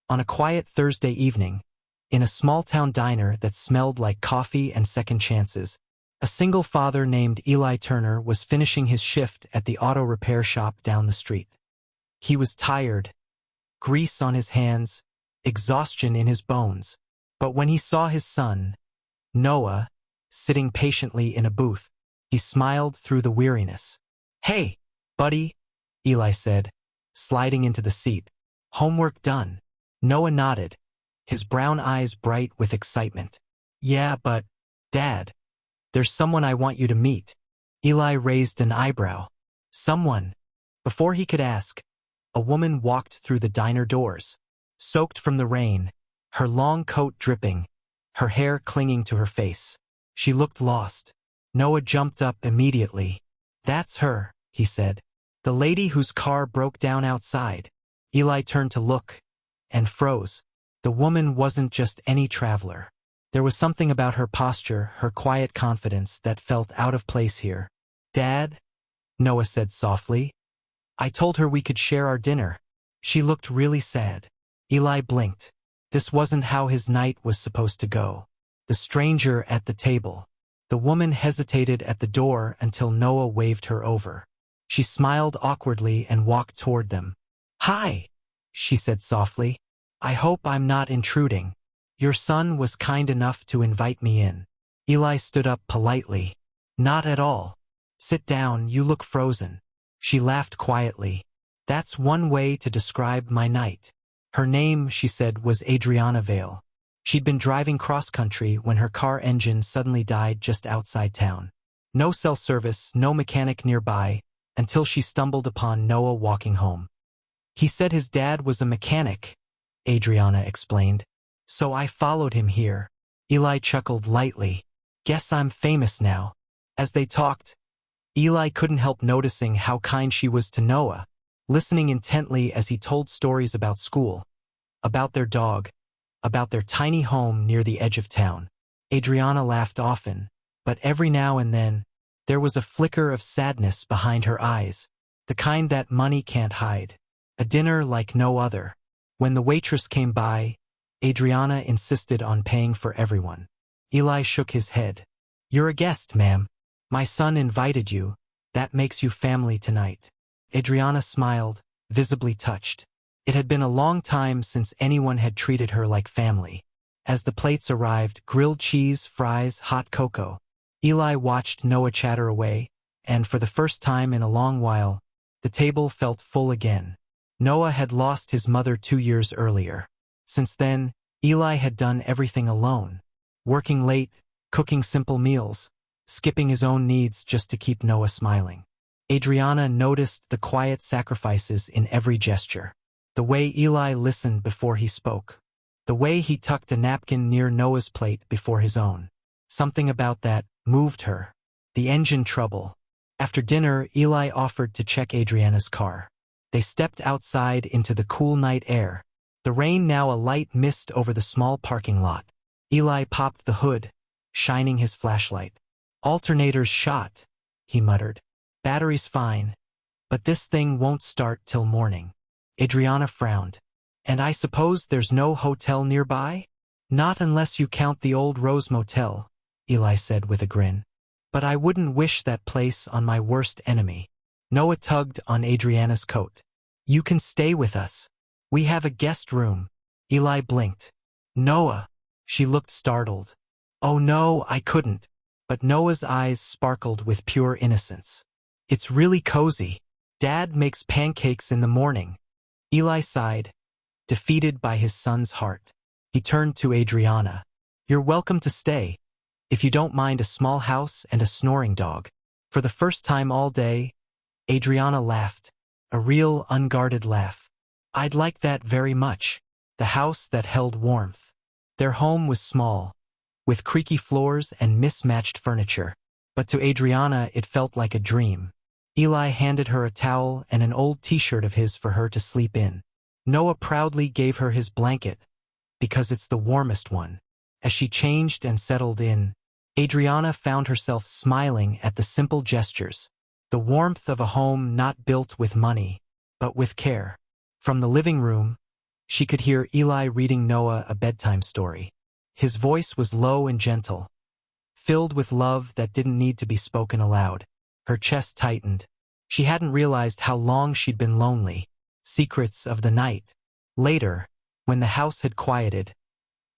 On a quiet Thursday evening, in a small-town diner that smelled like coffee and second chances, a single father named Eli Turner was finishing his shift at the auto repair shop down the street. He was tired, grease on his hands, exhaustion in his bones. But when he saw his son, Noah, sitting patiently in a booth, he smiled through the weariness. "Hey, buddy," Eli said, sliding into the seat. "Homework done?" Noah nodded, his brown eyes bright with excitement. "Yeah, but, Dad, there's someone I want you to meet." Eli raised an eyebrow. "Someone?" Before he could ask, a woman walked through the diner doors, soaked from the rain, her long coat dripping, her hair clinging to her face. She looked lost. Noah jumped up immediately. "That's her," he said. "The lady whose car broke down outside." Eli turned to look, and froze. The woman wasn't just any traveler. There was something about her posture, her quiet confidence, that felt out of place here. "Dad," Noah said softly, "I told her we could share our dinner." She looked really sad. Eli blinked. This wasn't how his night was supposed to go. The stranger at the table. The woman hesitated at the door until Noah waved her over. She smiled awkwardly and walked toward them. "Hi," she said softly. "I hope I'm not intruding. Your son was kind enough to invite me in." Eli stood up politely. "Not at all. Sit down, you look frozen." She laughed quietly. "That's one way to describe my night." Her name, she said, was Adriana Vale. She'd been driving cross-country when her car engine suddenly died just outside town. No cell service, no mechanic nearby, until she stumbled upon Noah walking home. "He said his dad was a mechanic," Adriana explained. "So I followed him here." Eli chuckled lightly. "Guess I'm famous now." As they talked, Eli couldn't help noticing how kind she was to Noah, listening intently as he told stories about school, about their dog, about their tiny home near the edge of town. Adriana laughed often, but every now and then, there was a flicker of sadness behind her eyes, the kind that money can't hide. A dinner like no other. When the waitress came by, Adriana insisted on paying for everyone. Eli shook his head. "You're a guest, ma'am. My son invited you. That makes you family tonight." Adriana smiled, visibly touched. It had been a long time since anyone had treated her like family. As the plates arrived, grilled cheese, fries, hot cocoa, Eli watched Noah chatter away, and for the first time in a long while, the table felt full again. Noah had lost his mother 2 years earlier. Since then, Eli had done everything alone, working late, cooking simple meals, skipping his own needs just to keep Noah smiling. Adriana noticed the quiet sacrifices in every gesture. The way Eli listened before he spoke. The way he tucked a napkin near Noah's plate before his own. Something about that moved her. The engine trouble. After dinner, Eli offered to check Adriana's car. They stepped outside into the cool night air, the rain now a light mist over the small parking lot. Eli popped the hood, shining his flashlight. "Alternator's shot," he muttered. "Battery's fine, but this thing won't start till morning." Adriana frowned. "And I suppose there's no hotel nearby?" "Not unless you count the old Rose Motel," Eli said with a grin. "But I wouldn't wish that place on my worst enemy." Noah tugged on Adriana's coat. "You can stay with us. We have a guest room." Eli blinked. "Noah." She looked startled. "Oh no, I couldn't." But Noah's eyes sparkled with pure innocence. "It's really cozy. Dad makes pancakes in the morning." Eli sighed, defeated by his son's heart. He turned to Adriana. "You're welcome to stay, if you don't mind a small house and a snoring dog." For the first time all day, Adriana laughed, a real unguarded laugh. "I'd like that very much." The house that held warmth. Their home was small, with creaky floors and mismatched furniture, but to Adriana it felt like a dream. Eli handed her a towel and an old t-shirt of his for her to sleep in. Noah proudly gave her his blanket, because it's the warmest one. As she changed and settled in, Adriana found herself smiling at the simple gestures, the warmth of a home not built with money, but with care. From the living room, She could hear Eli reading Noah a bedtime story. His voice was low and gentle, filled with love that didn't need to be spoken aloud. Her chest tightened. She hadn't realized how long she'd been lonely. Secrets of the night. Later, when the house had quieted,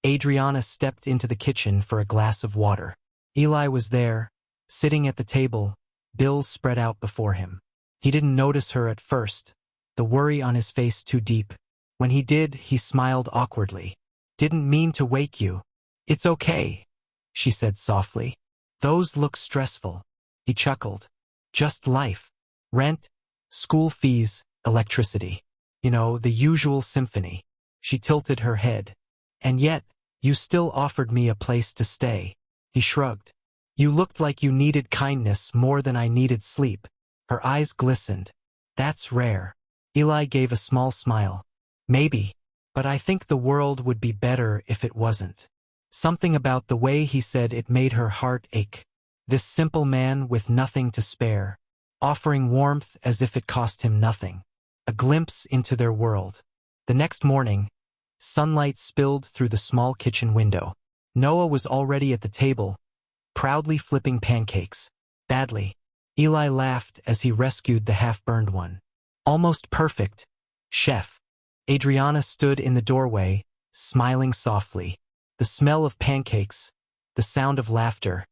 Adriana stepped into the kitchen for a glass of water. Eli was there, sitting at the table, bills spread out before him. He didn't notice her at first, the worry on his face too deep. When he did, he smiled awkwardly. "Didn't mean to wake you." "It's okay," she said softly. "Those look stressful." He chuckled. "Just life. Rent, school fees, electricity. You know, the usual symphony." She tilted her head. "And yet, you still offered me a place to stay." He shrugged. "You looked like you needed kindness more than I needed sleep." Her eyes glistened. "That's rare." Eli gave a small smile. "Maybe, but I think the world would be better if it wasn't." Something about the way he said it made her heart ache. This simple man with nothing to spare, offering warmth as if it cost him nothing. A glimpse into their world. The next morning, sunlight spilled through the small kitchen window. Noah was already at the table, proudly flipping pancakes. "Badly." Eli laughed as he rescued the half-burned one. "Almost perfect, chef." Adriana stood in the doorway, smiling softly. The smell of pancakes, the sound of laughter.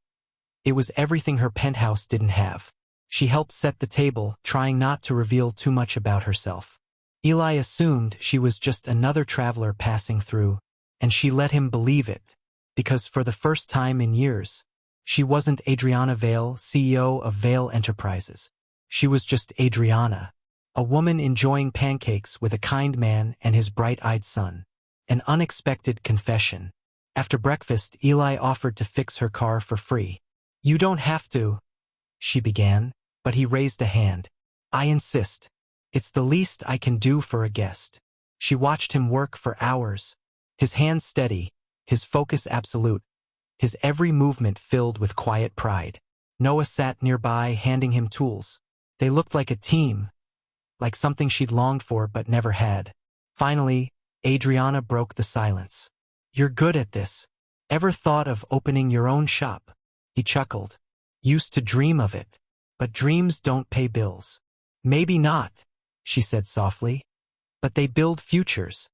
It was everything her penthouse didn't have. She helped set the table, trying not to reveal too much about herself. Eli assumed she was just another traveler passing through, and she let him believe it, because for the first time in years, she wasn't Adriana Vale, CEO of Vale Enterprises. She was just Adriana, a woman enjoying pancakes with a kind man and his bright-eyed son. An unexpected confession. After breakfast, Eli offered to fix her car for free. "You don't have to," she began, but he raised a hand. "I insist. It's the least I can do for a guest." She watched him work for hours, his hands steady, his focus absolute, his every movement filled with quiet pride. Noah sat nearby, handing him tools. They looked like a team, like something she'd longed for but never had. Finally, Adriana broke the silence. "You're good at this. Ever thought of opening your own shop?" He chuckled. "Used to dream of it. But dreams don't pay bills." "Maybe not," she said softly. "But they build futures."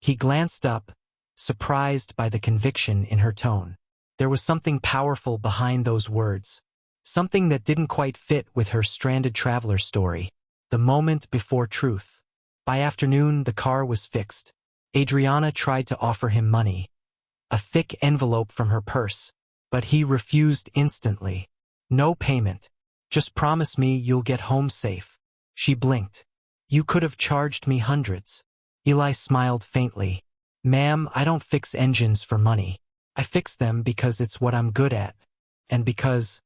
He glanced up, surprised by the conviction in her tone. There was something powerful behind those words. Something that didn't quite fit with her stranded traveler story. The moment before truth. By afternoon, the car was fixed. Adriana tried to offer him money, a thick envelope from her purse, but he refused instantly. "No payment. Just promise me you'll get home safe." She blinked. "You could have charged me hundreds." Eli smiled faintly. "Ma'am, I don't fix engines for money. I fix them because it's what I'm good at, and because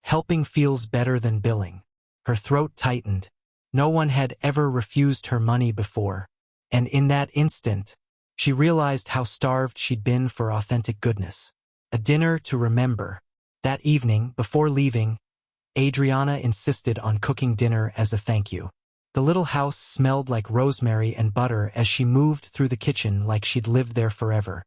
helping feels better than billing." Her throat tightened. No one had ever refused her money before, and in that instant, she realized how starved she'd been for authentic goodness. A dinner to remember. That evening, before leaving, Adriana insisted on cooking dinner as a thank you. The little house smelled like rosemary and butter as she moved through the kitchen like she'd lived there forever.